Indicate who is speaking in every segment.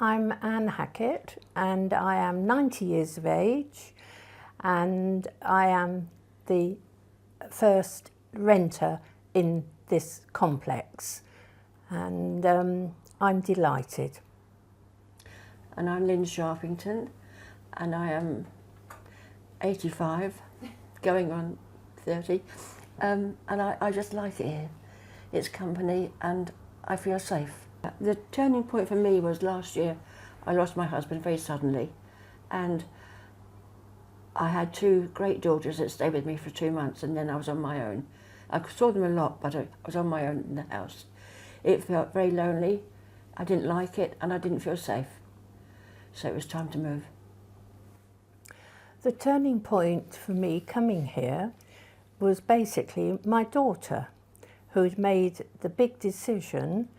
Speaker 1: I'm Anne Hackett and I am 90 years of age and I am the first renter in this complex and I'm delighted.
Speaker 2: And I'm Lin Sharpington and I am 85, going on 30, and I just like it here. It's company and I feel safe. The turning point for me was last year. I lost my husband very suddenly and I had two great daughters that stayed with me for 2 months and then I was on my own. I saw them a lot, but I was on my own in the house. It felt very lonely, I didn't like it and I didn't feel safe. So it was time to move.
Speaker 1: The turning point for me coming here was basically my daughter, who'd made the big decision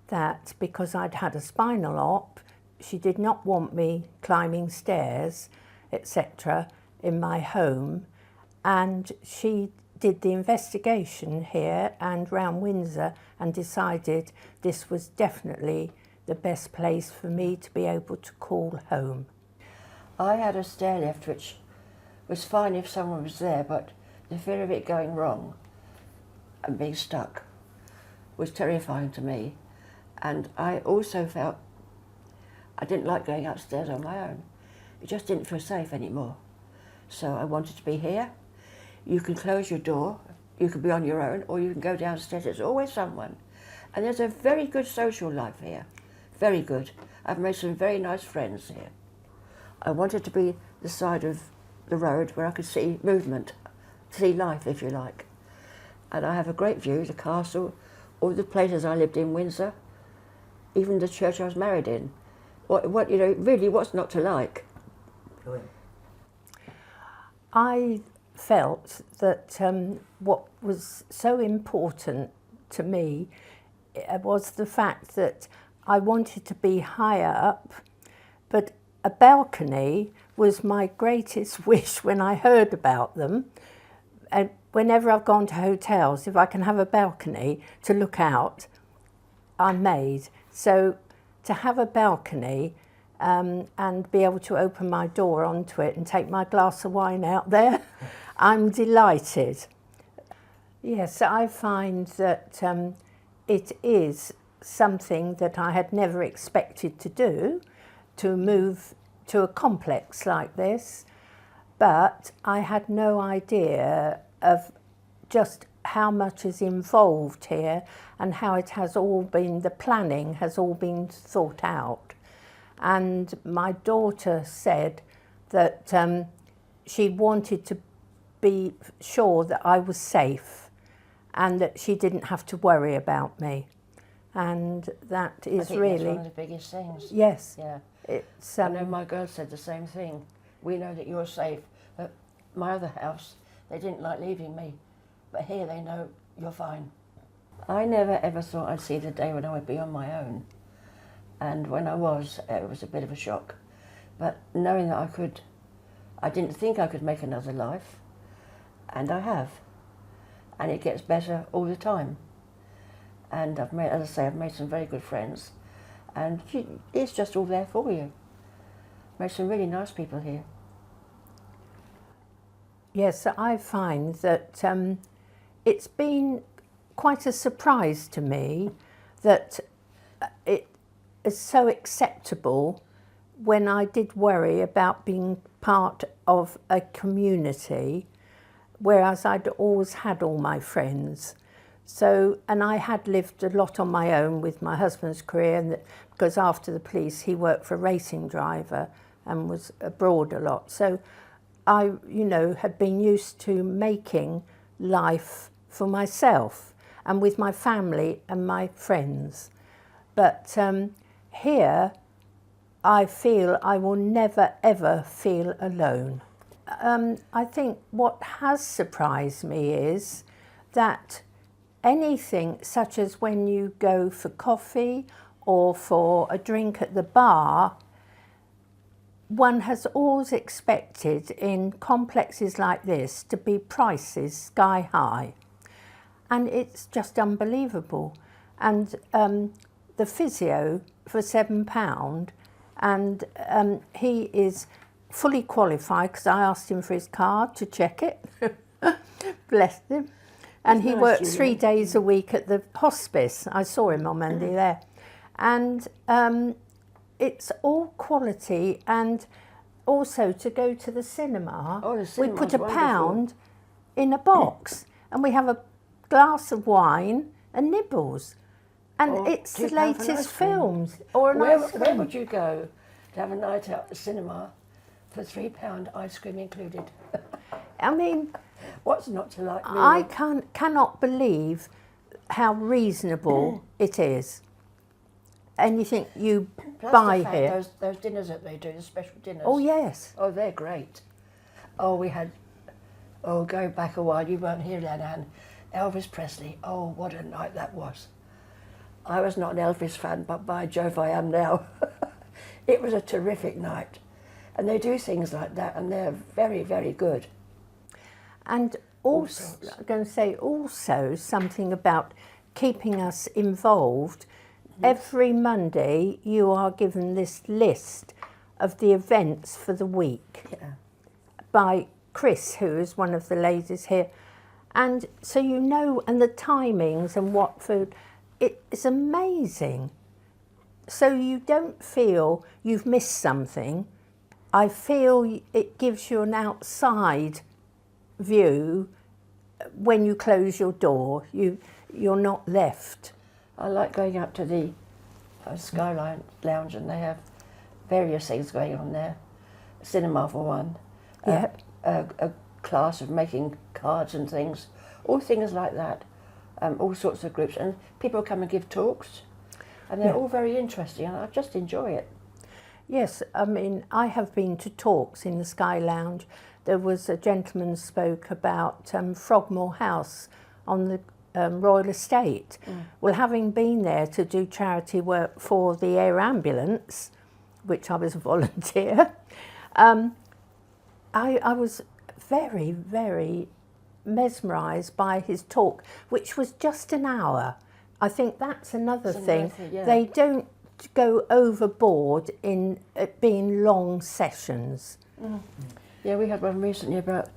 Speaker 1: that because I'd had a spinal op, she did not want me climbing stairs, etc., in my home. And she did the investigation here and round Windsor and decided this was definitely the best place for me to be able to call home.
Speaker 2: I had a stair lift which was fine if someone was there, but the fear of it going wrong and being stuck was terrifying to me. And I also felt I didn't like going upstairs on my own. It just didn't feel safe anymore. So I wanted to be here. You can close your door, you can be on your own, or you can go downstairs. There's always someone. And there's a very good social life here. Very good. I've made some very nice friends here. I wanted to be the side of the road where I could see movement, see life, if you like. And I have a great view, the castle, all the places I lived in, Windsor, even the church I was married in. What you know, really, what's not to like?
Speaker 1: I felt that what was so important to me was the fact that I wanted to be higher up, but a balcony was my greatest wish when I heard about them. And whenever I've gone to hotels, if I can have a balcony to look out, I'm made. So to have a balcony and be able to open my door onto it and take my glass of wine out there, I'm delighted. Yes, I find that it is something that I had never expected to do, to move to a complex like this, but I had no idea of just how much is involved here and how it has all been, the planning has all been thought out. And my daughter said that she wanted to be sure that I was safe and that she didn't have to worry about me. And that is
Speaker 2: I think
Speaker 1: really...
Speaker 2: that's one of the biggest things.
Speaker 1: Yes.
Speaker 2: Yeah.
Speaker 1: It's,
Speaker 2: I know my girls said the same thing. We know that you're safe. At my other house, they didn't like leaving me. But here they know you're fine. I never ever thought I'd see the day when I would be on my own. And when I was, it was a bit of a shock. But knowing that I didn't think I could make another life. And I have. And it gets better all the time. And I've made, as I say, I've made some very good friends. And it's just all there for you. Made some really nice people here.
Speaker 1: Yes, I find that it's been quite a surprise to me that it is so acceptable when I did worry about being part of a community, whereas I'd always had all my friends. So, and I had lived a lot on my own with my husband's career, and because after the police he worked for a racing driver and was abroad a lot. So I, you know, had been used to making life for myself and with my family and my friends. But here I feel I will never ever feel alone. I think what has surprised me is that anything such as when you go for coffee or for a drink at the bar, one has always expected in complexes like this to be prices sky high. And it's just unbelievable. And the physio for £7 and he is fully qualified because I asked him for his card to check it. Bless him. And he works 3 days a week at the hospice. I saw him on Monday there. And it's all quality, and also to go to the cinema, we put £1 in a box and we have a glass of wine and nibbles. And it's the latest films. Or
Speaker 2: where would you go to have a night out at the cinema for £3 ice cream included?
Speaker 1: I mean,
Speaker 2: what's not to like? Really?
Speaker 1: I cannot believe how reasonable it is. Anything you buy
Speaker 2: the fact,
Speaker 1: here.
Speaker 2: Those dinners that they do, the special dinners.
Speaker 1: Oh yes.
Speaker 2: Oh, they're great. Oh, we had. Oh, go back a while. You weren't here then, Anne. Elvis Presley. Oh, what a night that was. I was not an Elvis fan, but by Jove, I am now. It was a terrific night. And they do things like that, and they're very, very good.
Speaker 1: And also, I'm going to say also something about keeping us involved. Every Monday, you are given this list of the events for the week by Chris, who is one of the ladies here. And so you know, and the timings and what food, it's amazing. So you don't feel you've missed something. I feel it gives you an outside view when you close your door. You're not left.
Speaker 2: I like going up to the Skyline Lounge, and they have various things going on there. Cinema for one.
Speaker 1: Yep.
Speaker 2: A class of making cards and things. All things like that. All sorts of groups. And people come and give talks. And they're all very interesting, and I just enjoy it.
Speaker 1: Yes, I mean, I have been to talks in the Sky Lounge. There was a gentleman spoke about Frogmore House on the Royal Estate. Well, having been there to do charity work for the air ambulance, which I was a volunteer, I was very, very mesmerised by his talk, which was just an hour. I think that's another thing. They don't go overboard in it being long sessions.
Speaker 2: Yeah, we had one recently about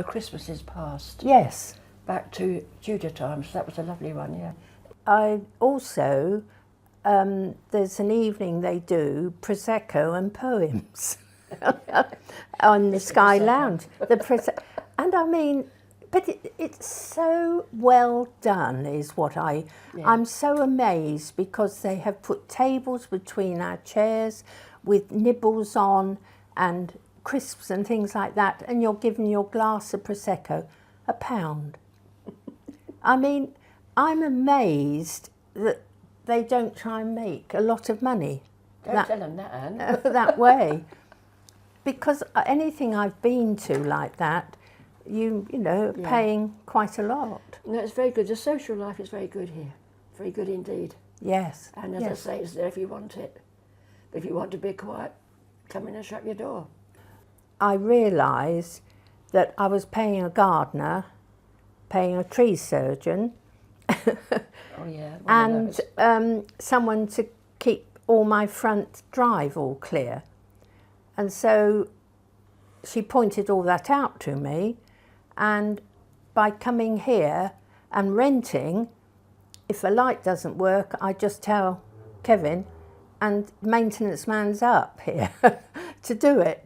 Speaker 2: Christmases past.
Speaker 1: Yes.
Speaker 2: Back to Tudor times. That was a lovely one, yeah.
Speaker 1: I also, there's an evening they do Prosecco and poems on the Sky Lounge. And I mean, but it's so well done is what I'm so amazed, because they have put tables between our chairs with nibbles on and crisps and things like that, and you're given your glass of Prosecco, £1. I mean, I'm amazed that they don't try and make a lot of money.
Speaker 2: Don't tell them that, Anne.
Speaker 1: That way. Because anything I've been to like that, you know, paying quite a lot.
Speaker 2: No, it's very good. The social life is very good here. Very good indeed.
Speaker 1: Yes.
Speaker 2: And as I say, it's there if you want it. But if you want to be quiet, come in and shut your door.
Speaker 1: I realised that I was paying a gardener, paying a tree surgeon, and someone to keep all my front drive all clear. And so she pointed all that out to me, and by coming here and renting, if a light doesn't work, I just tell Kevin, and maintenance man's up here to do it.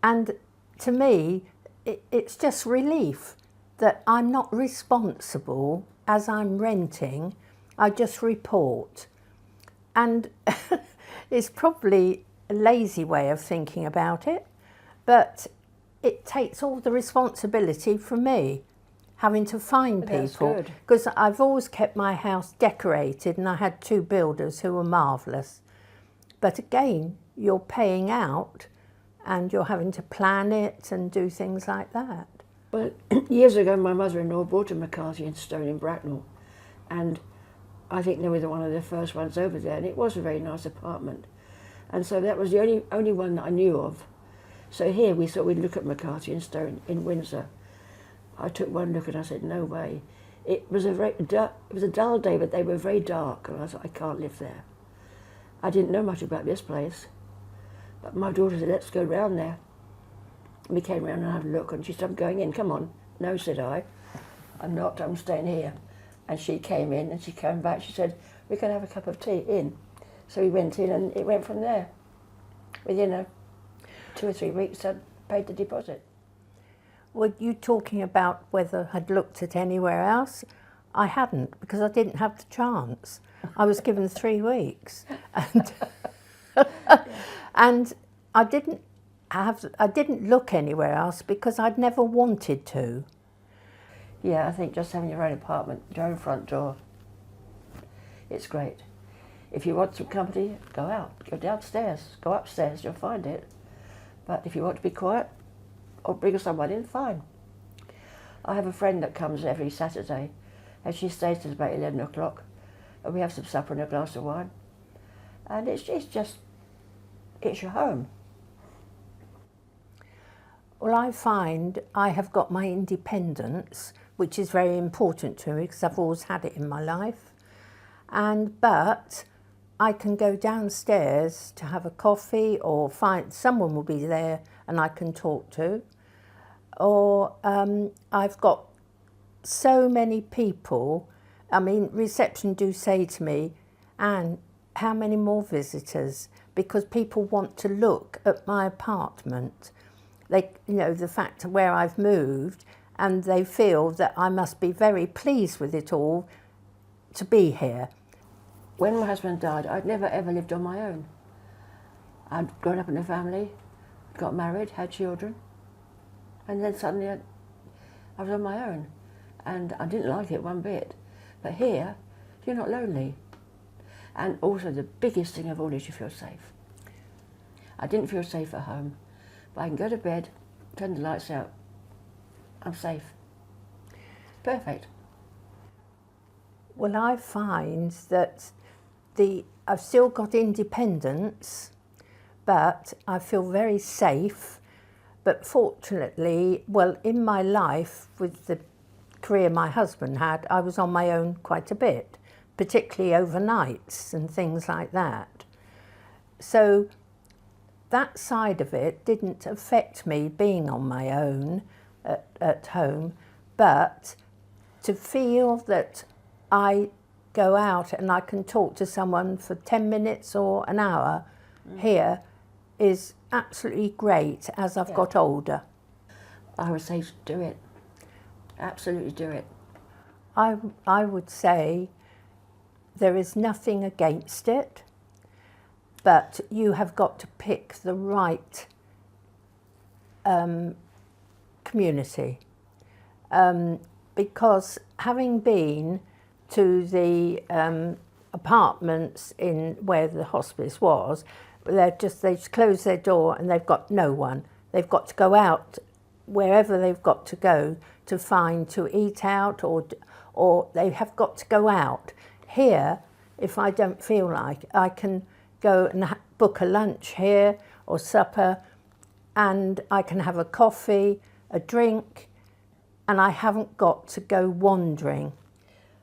Speaker 1: And to me, it's just relief that I'm not responsible as I'm renting. I just report. And it's probably a lazy way of thinking about it, but it takes all the responsibility from me, having to find people. Because I've always kept my house decorated, and I had 2 builders who were marvellous. But again, you're paying out and you're having to plan it and do things like that.
Speaker 2: Well, years ago, my mother-in-law bought a McCarthy and Stone in Bracknell, and I think they were one of the first ones over there, and it was a very nice apartment. And so that was the only one that I knew of. So here we thought we'd look at McCarthy and Stone in Windsor. I took one look and I said, no way. It was a dull day, but they were very dark, and I thought, I can't live there. I didn't know much about this place. But my daughter said, let's go round there. And we came round and had a look, and she said, I'm going in, come on. No, said I. I'm not, I'm staying here. And she came in, and she came back, she said, we can have a cup of tea in. So we went in, and it went from there. Within 2 or 3 weeks, I'd paid the deposit.
Speaker 1: Were you talking about whether I'd looked at anywhere else? I hadn't, because I didn't have the chance. I was given 3 weeks, and and I didn't look anywhere else because I'd never wanted to.
Speaker 2: Yeah, I think just having your own apartment, your own front door, it's great. If you want some company, go out, go downstairs, go upstairs, you'll find it. But if you want to be quiet, or bring someone in, fine. I have a friend that comes every Saturday, and she stays till about 11 o'clock, and we have some supper and a glass of wine. And it's your home.
Speaker 1: Well, I find I have got my independence, which is very important to me because I've always had it in my life. But I can go downstairs to have a coffee, or find someone will be there and I can talk to. Or I've got so many people. I mean, reception do say to me, Anne, how many more visitors? Because people want to look at my apartment. They, you know, the fact of where I've moved, and they feel that I must be very pleased with it all to be here.
Speaker 2: When my husband died, I'd never ever lived on my own. I'd grown up in a family, got married, had children, and then suddenly I was on my own. And I didn't like it one bit. But here, you're not lonely. And also the biggest thing of all is you feel safe. I didn't feel safe at home, but I can go to bed, turn the lights out, I'm safe. Perfect.
Speaker 1: Well, I find that I've still got independence, but I feel very safe. But fortunately, well, in my life, with the career my husband had, I was on my own quite a bit, particularly overnights and things like that. So that side of it didn't affect me being on my own at home, but to feel that I go out and I can talk to someone for 10 minutes or an hour here is absolutely great as I've got older.
Speaker 2: I would say do it. Absolutely do it.
Speaker 1: I would say there is nothing against it, but you have got to pick the right community. Because having been to the apartments in where the hospice was, they just close their door and they've got no one. They've got to go out wherever they've got to go to eat out, or they have got to go out. Here, if I don't feel like, I can go and book a lunch here or supper, and I can have a coffee, a drink, and I haven't got to go wandering.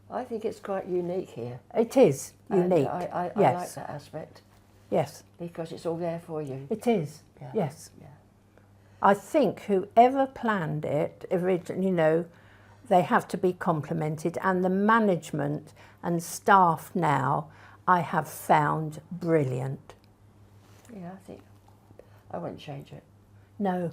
Speaker 2: I think it's quite unique here.
Speaker 1: It is unique.
Speaker 2: And I
Speaker 1: yes.
Speaker 2: like that aspect.
Speaker 1: Yes.
Speaker 2: Because it's all there for you.
Speaker 1: It is.
Speaker 2: Yeah.
Speaker 1: Yes.
Speaker 2: Yeah.
Speaker 1: I think whoever planned it originally, you know, they have to be complimented, and the management and staff now I have found brilliant.
Speaker 2: Yeah, I think I wouldn't change it.
Speaker 1: No.